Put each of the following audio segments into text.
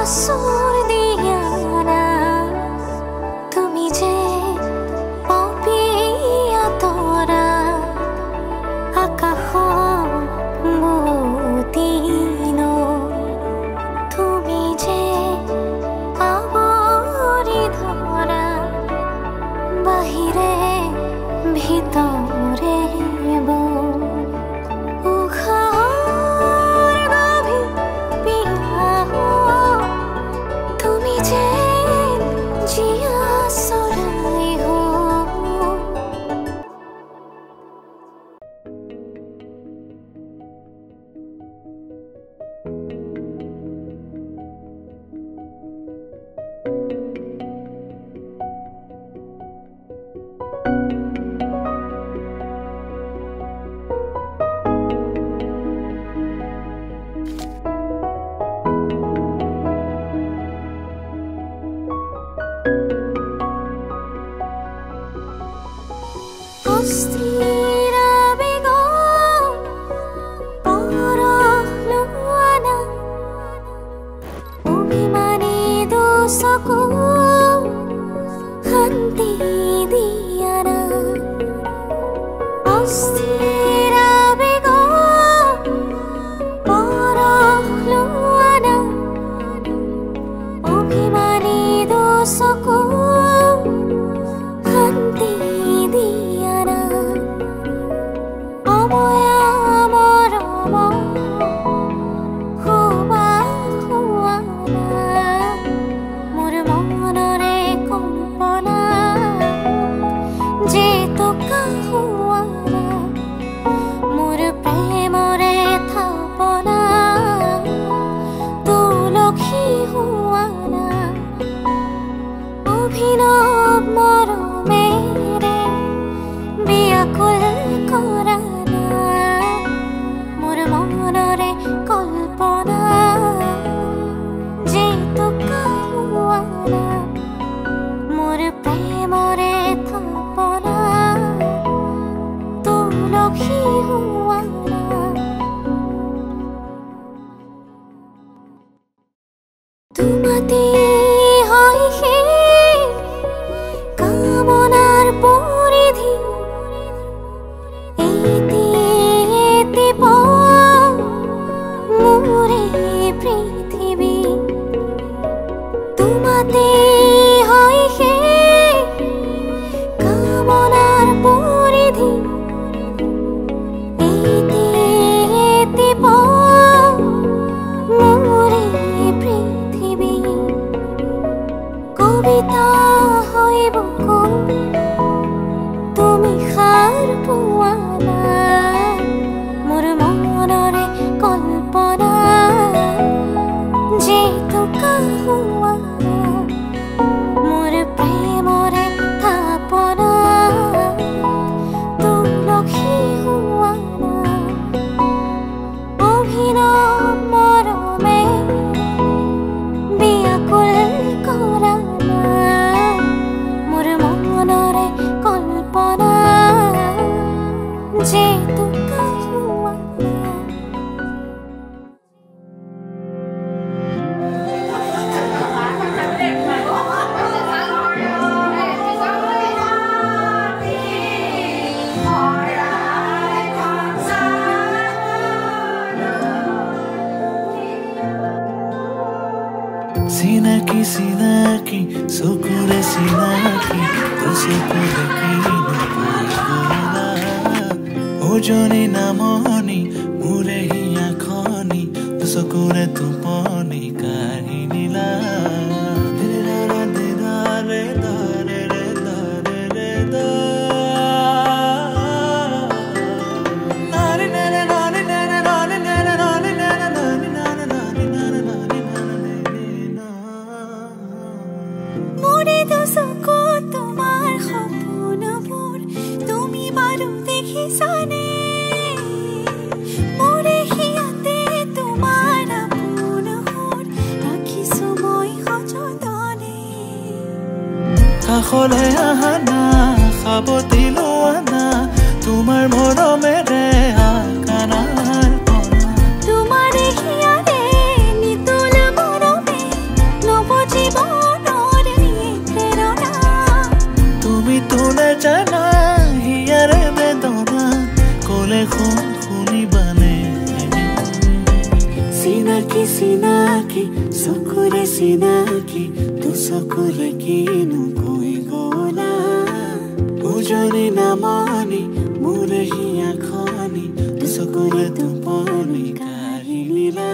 Sur dia দোষকো শান্তি দিয়া না অস্থিৰ আবেগ পৰখ লোৱা না অভিমানী দোষকো শান্তি দিয়া না অময়া মৰম হোৱা হোৱা না মোৰ মনৰে কল্পনা যে তোকা হোৱা না মোৰ প্ৰেমৰে থাপনা তুলসী হোৱা না অভিনৱ মৰমেৰে বিয়াকুল কৰা না মোৰ মনৰে কল্পনা যে তোকা হোৱা না মোৰ প্ৰেমৰে থাপনা তুলসী হোৱা না তোমাতে হয় সেই কামনাৰ পৰিধি এতি এতি মোৰে পৃথিৱী তোমাতে হয় সেই কামনাৰ পৰিধি এতি এতি মোৰে পৃথিৱী কবিতা হৈ বুকু তুমি সাৰ পোৱা না মোৰ মনৰে কল্পনা যে তোকা হোৱা না মোৰ প্ৰেমৰে থাপনা তুলসী হোৱা না অভিনৱ মৰমে বিয়াকুল কৰা না মোৰ মনৰে কল্পনা যে তোকা হোৱা না Sinaki sinaki sukure sinaki tusukure kinu paigala ojoni namoni mure hiya khani tusukure tuponi kahinila dare dare dare dare dare মোৰে দোষকো তোমাৰ সপোনবোৰ তুমি বাৰু দেখিছানে মোৰে হিয়াতে তোমাৰ আপোন সুৰ ৰাখিছো মই সযতনে কাষলৈ আহা না সাৱটি লোৱা না তোমাৰ মৰমেৰে আকানাৰ তোমাৰে হিয়াৰে নিতুল মৰমে নৱ জীৱনৰ প্ৰেৰণা তুমি তোলে জানা হিয়াৰে বেদনা কলে শুনিবানে চিনাকি চিনাকি চকুৰে চিনাকি তো চকুৰে কিনো কৈ গলা উজনি নামনি মোৰে হিয়া খনি তো চকুৰে টোপনি কাহিনীলা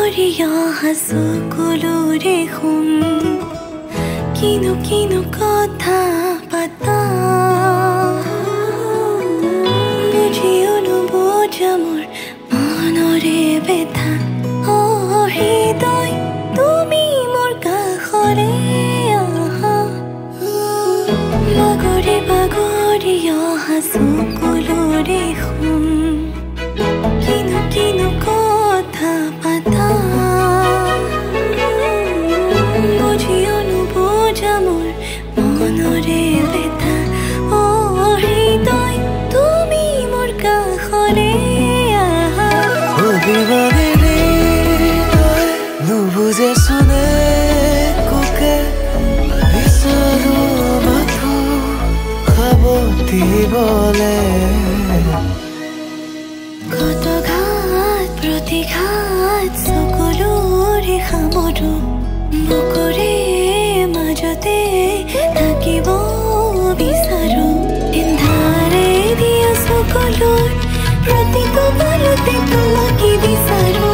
Pagoria hasukulude hum Kino kino kotha pata Bujiyo nubuja mor manore betha Oh hridoy tumi mor kakhore aha Pagoria hasukulude hum Kino kino kotha pata Bujiyo nubuja mor manore betha Oh hridoy tumi mor kakhore aha Obivane hridoy nubuje sune koke Bisaru mathu khaboti bole Koto ghat protighat sokolore khaboro Bukore majote thakibo bisaru Endhare diya sokolor protiko balote tomake bisaru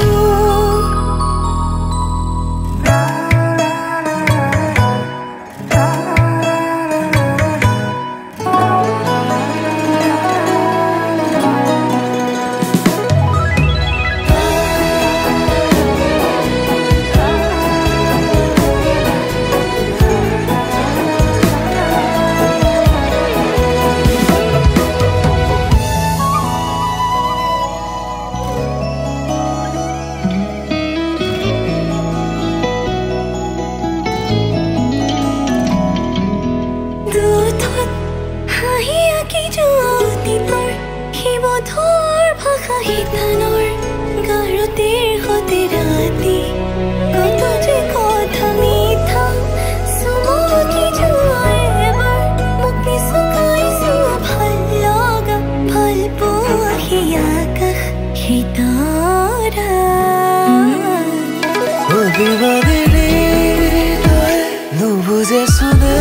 Obivane hridoy nubuje sune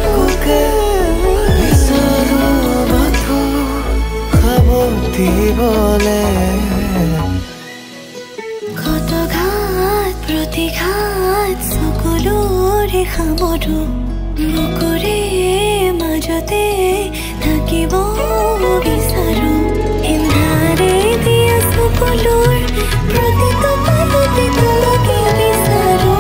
koke Bisaru mathu khaboti bole Koto ghat protighat sokolore khaboro Bukore majote thakibo bisaru Endhare diya sokolor protiko balote tomake bisaru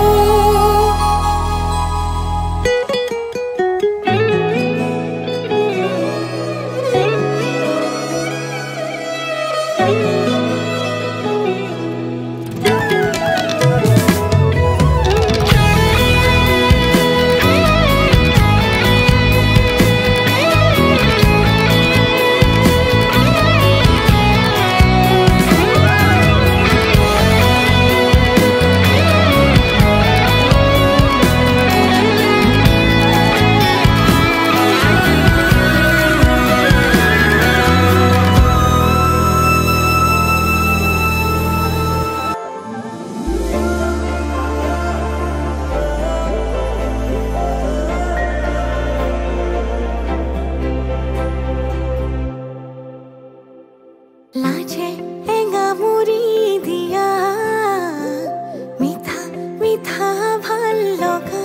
Lache enga muri diya mitha mitha bhal loga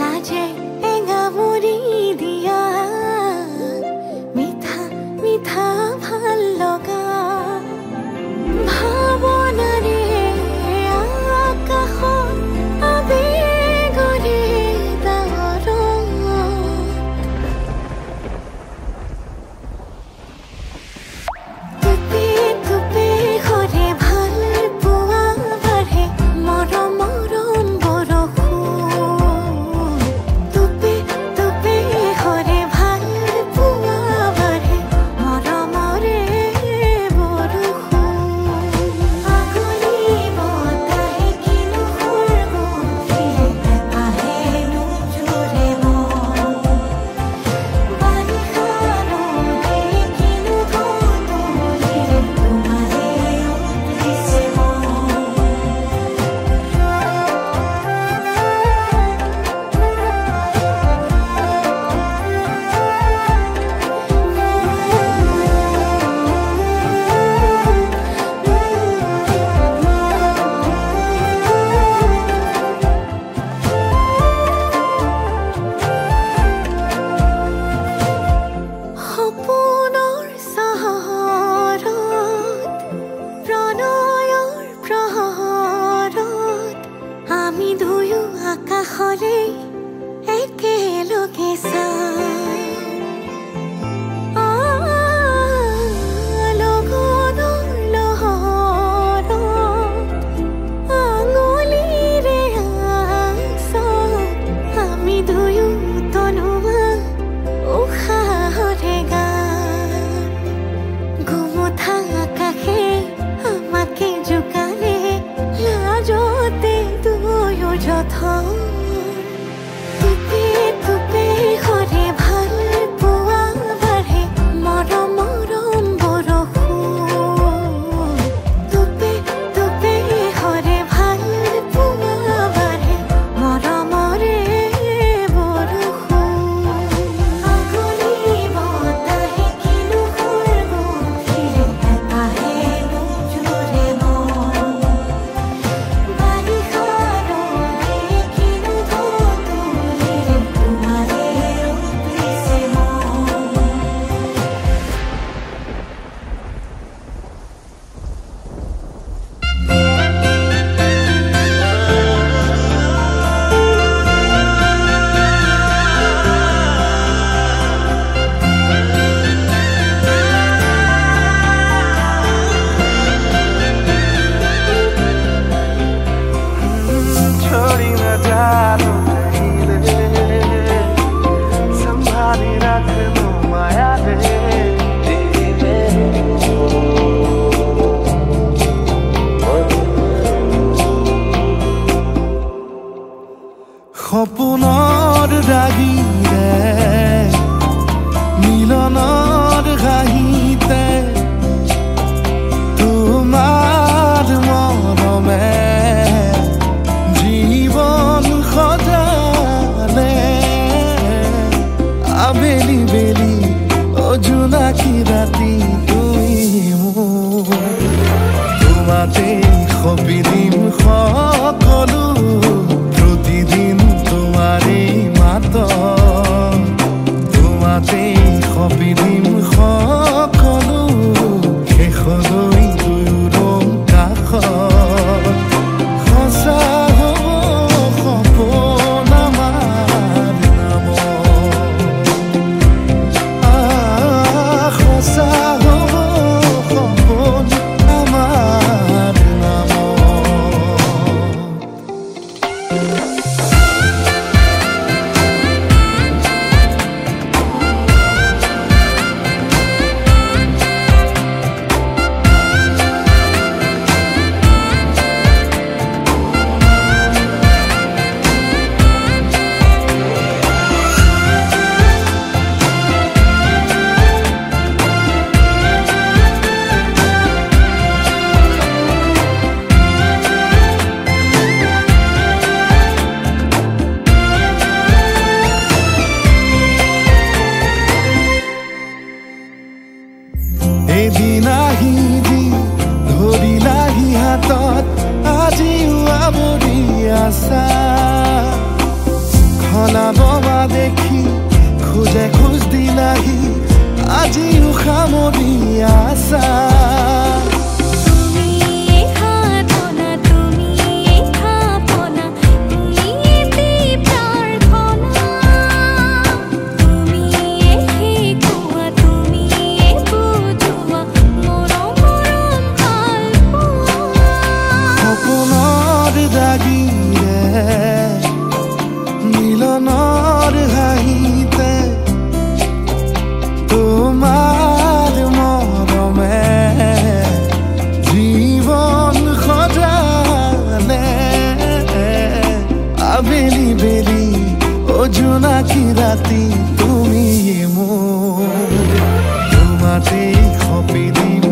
Lache enga muri diya mitha mitha bhal loga Bhabona re akakhon abegore daro জোনাকী ৰাতি তুমি মোৰ তোমাতে সপি দিম সকলো প্ৰতিদিন তোমাৰেই মাত তোমাতে সপি দিম সকলো শেষলৈ দুয়োৰং কাষত সঁচা হ'ব সপোন আমাৰ নামত সঁচা হ'ব সপোন আমাৰ নামত এদিন আহিবি ধৰিলাহি হাতত আজিও আৱৰি আছা খলাববা দেখি খোজে খোজ দিলাহি আজিও সামৰি আছা মিলনৰ হাঁহিতে তোমাৰ মৰমে জীৱন সজালে আবেলি বেলি জোনাকী ৰাতি তুমি মোৰ তোমাতে সপি দিম